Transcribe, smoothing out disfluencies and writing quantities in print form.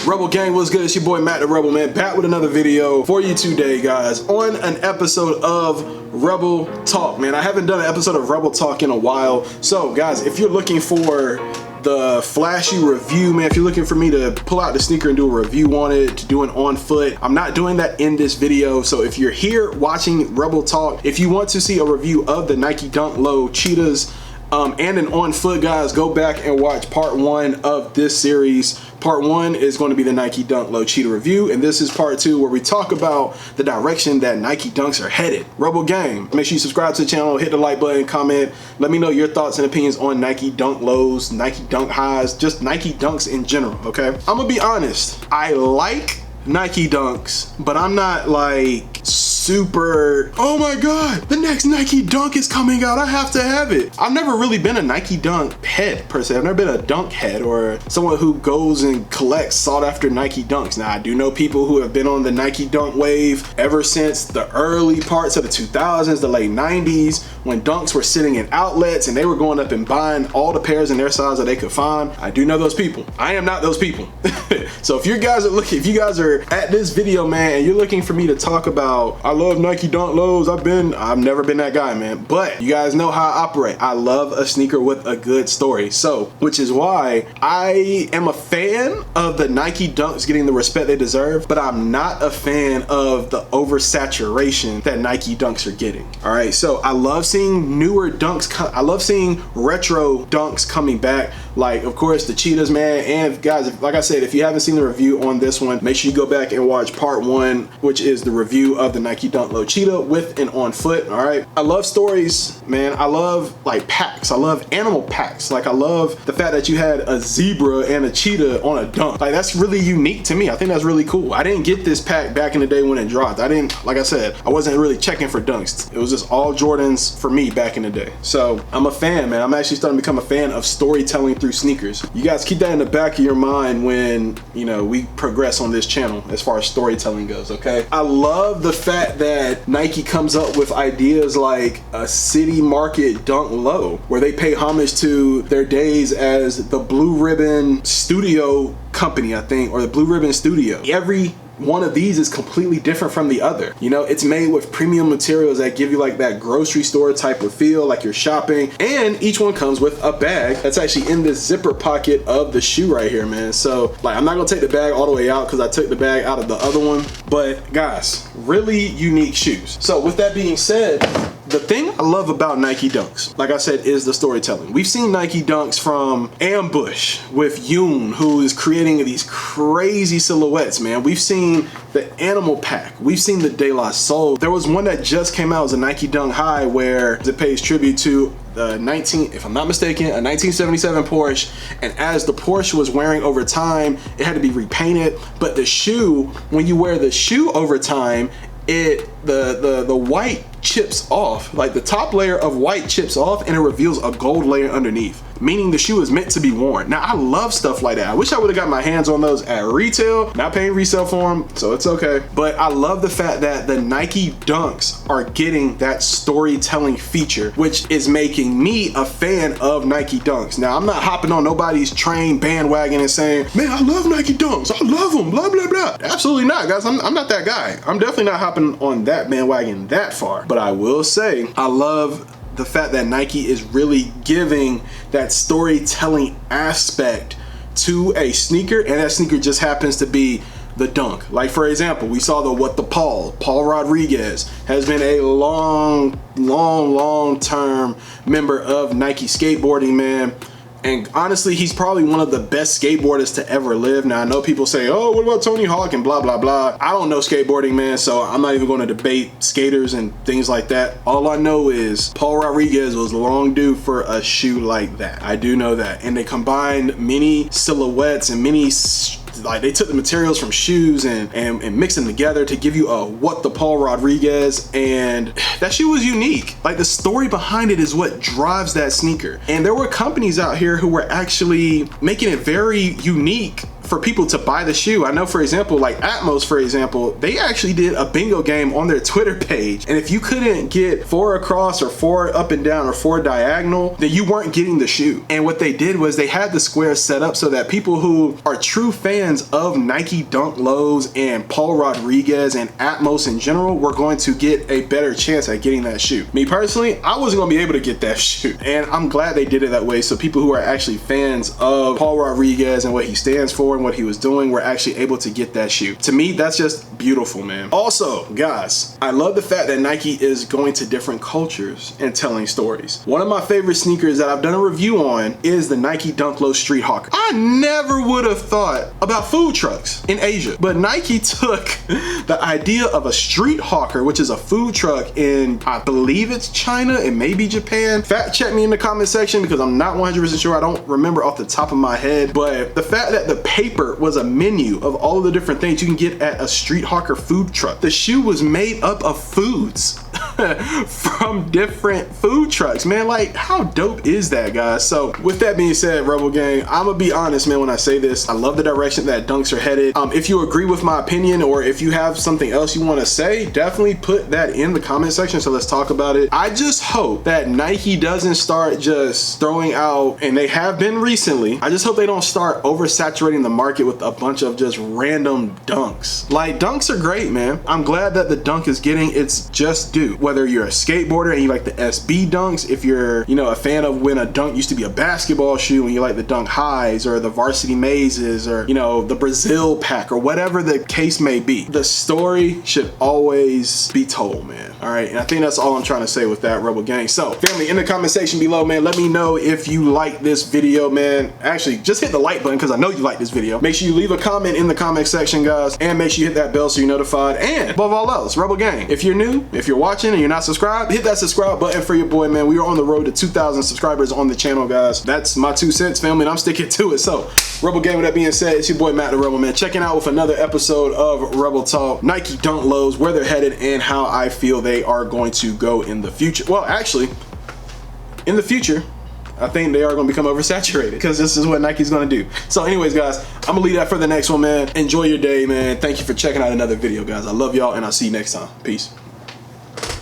Rebel Gang, what's good? It's your boy Matt the Rebel, man, back with another video for you today, guys, on an episode of Rebel Talk, man. I haven't done an episode of Rebel Talk in a while, so guys, if you're looking for the flashy review, man, if you're looking for me to pull out the sneaker and do a review on it, to do an on foot, I'm not doing that in this video. So if you're here watching Rebel Talk, if you want to see a review of the Nike Dunk Low Cheetahs and an on foot, guys, go back and watch part 1 of this series. Part 1 is going to be the Nike Dunk Low Cheetah review, and this is part 2 where we talk about the direction that Nike Dunks are headed. Rebel Gang, make sure you subscribe to the channel, hit the like button, comment, let me know your thoughts and opinions on Nike Dunk Lows, Nike Dunk Highs, just Nike Dunks in general, okay? I'm gonna be honest, I like Nike Dunks, but I'm not like super, oh my god, the next Nike Dunk is coming out, I have to have it. I've never really been a Nike Dunk head per se. I've never been a dunk head or someone who goes and collects sought after Nike Dunks. Now I do know people who have been on the Nike Dunk wave ever since the early parts of the 2000s, the late 90s, when Dunks were sitting in outlets and they were going up and buying all the pairs in their size that they could find. I do know those people. I am not those people. So if you guys are at this video, man, and you're looking for me to talk about, I love Nike Dunk Lows, I've never been that guy, man, but you guys know how I operate. I love a sneaker with a good story. So, which is why I am a fan of the Nike Dunks getting the respect they deserve, but I'm not a fan of the oversaturation that Nike Dunks are getting. All right, so I love seeing newer dunks, I love seeing retro dunks coming back, like of course the Cheetahs, man. And guys, like I said, if you haven't seen the review on this one, make sure you go back and watch part 1, which is the review of the Nike Dunk Low Cheetah with and on foot. All right, I love stories, man. I love like packs. I love animal packs. Like I love the fact that you had a zebra and a cheetah on a dunk. Like that's really unique to me. I think that's really cool. I didn't get this pack back in the day when it dropped. I didn't, like I said, I wasn't really checking for dunks. It was just all Jordans for me back in the day. So I'm a fan, man. I'm actually starting to become a fan of storytelling through sneakers. You guys keep that in the back of your mind when, you know, we progress on this channel as far as storytelling goes, okay? I love the fact that Nike comes up with ideas like a city market dunk low, where they pay homage to their days as the Blue Ribbon Studio company, I think, or the Blue Ribbon Studio. Every one of these is completely different from the other. You know, it's made with premium materials that give you like that grocery store type of feel, like you're shopping, and each one comes with a bag that's actually in this zipper pocket of the shoe right here, man. So like, I'm not gonna take the bag all the way out because I took the bag out of the other one, but guys, really unique shoes. So with that being said, the thing I love about Nike Dunks, like I said, is the storytelling. We've seen Nike Dunks from Ambush with Yoon, who is creating these crazy silhouettes, man. We've seen the Animal Pack. We've seen the De La Soul. There was one that just came out, it was a Nike Dunk High, where it pays tribute to the if I'm not mistaken, a 1977 Porsche, and as the Porsche was wearing over time, it had to be repainted, but the shoe, when you wear the shoe over time, the white chips off, like the top layer of white chips off, and it reveals a gold layer underneath, meaning the shoe is meant to be worn. Now I love stuff like that. I wish I would have got my hands on those at retail, not paying resale for them, so it's okay. But I love the fact that the Nike Dunks are getting that storytelling feature, which is making me a fan of Nike Dunks. Now I'm not hopping on nobody's train bandwagon and saying, man, I love Nike Dunks, I love them, blah blah blah. Absolutely not, guys. I'm not that guy. I'm definitely not hopping on that bandwagon that far. But I will say, I love the fact that Nike is really giving that storytelling aspect to a sneaker, and that sneaker just happens to be the dunk. Like for example, we saw Paul Rodriguez has been a long term member of Nike skateboarding, man. And honestly, he's probably one of the best skateboarders to ever live. Now, I know people say, oh, what about Tony Hawk and blah, blah, blah. I don't know skateboarding, man, so I'm not even going to debate skaters and things like that. All I know is Paul Rodriguez was long due for a shoe like that. I do know that. And they combined many silhouettes and many, like they took the materials from shoes and mixed them together to give you a what the Paul Rodriguez, and that shoe was unique. Like the story behind it is what drives that sneaker. And there were companies out here who were actually making it very unique for people to buy the shoe. I know, for example, like Atmos, for example, they actually did a bingo game on their Twitter page. And if you couldn't get 4 across or 4 up and down or 4 diagonal, then you weren't getting the shoe. And what they did was they had the squares set up so that people who are true fans of Nike Dunk Lows and Paul Rodriguez and Atmos in general were going to get a better chance at getting that shoe. Me personally, I wasn't gonna be able to get that shoe. And I'm glad they did it that way, so people who are actually fans of Paul Rodriguez and what he stands for and what he was doing were actually able to get that shoe. To me, that's just beautiful, man. Also, guys, I love the fact that Nike is going to different cultures and telling stories. One of my favorite sneakers that I've done a review on is the Nike Dunk Low Street Hawker. I never would have thought about food trucks in Asia, but Nike took the idea of a street hawker, which is a food truck in, I believe it's China and maybe Japan. Fact check me in the comment section because I'm not 100% sure. I don't remember off the top of my head, but the fact that the paper was a menu of all of the different things you can get at a street hawker food truck. The shoe was made up of foods from different food trucks, man. Like, how dope is that, guys? So with that being said, Rebel Gang, I'm gonna be honest, man, when I say this, I love the direction that dunks are headed. If you agree with my opinion or if you have something else you want to say, definitely put that in the comment section, so let's talk about it. I just hope that Nike doesn't start just throwing out, and they have been recently, I just hope they don't start oversaturating the market with a bunch of just random dunks. Like, dunks are great, man. I'm glad that the dunk is getting its just due. Whether you're a skateboarder and you like the SB dunks, if you're, you know, a fan of when a dunk used to be a basketball shoe and you like the Dunk Highs or the Varsity Mazes or, you know, the Brazil pack or whatever the case may be, the story should always be told, man. All right, and I think that's all I'm trying to say with that, Rebel Gang. So family, in the comment section below, man, let me know if you like this video, man. Actually, just hit the like button because I know you like this video. Make sure you leave a comment in the comment section, guys, and make sure you hit that bell so you're notified. And above all else, Rebel Gang, if you're new, if you're watching and you're not subscribed, hit that subscribe button for your boy, man. We are on the road to 2,000 subscribers on the channel, guys. That's my 2 cents, family, and I'm sticking to it. So Rebel Gang, with that being said, it's your boy Matt the Rebel, man, checking out with another episode of Rebel Talk. Nike Dunk Lows, where they're headed and how I feel they are going to go in the future. Well, actually, in the future, I think they are going to become oversaturated because this is what Nike's going to do. So anyways, guys, I'm going to leave that for the next one, man. Enjoy your day, man. Thank you for checking out another video, guys. I love y'all, and I'll see you next time. Peace.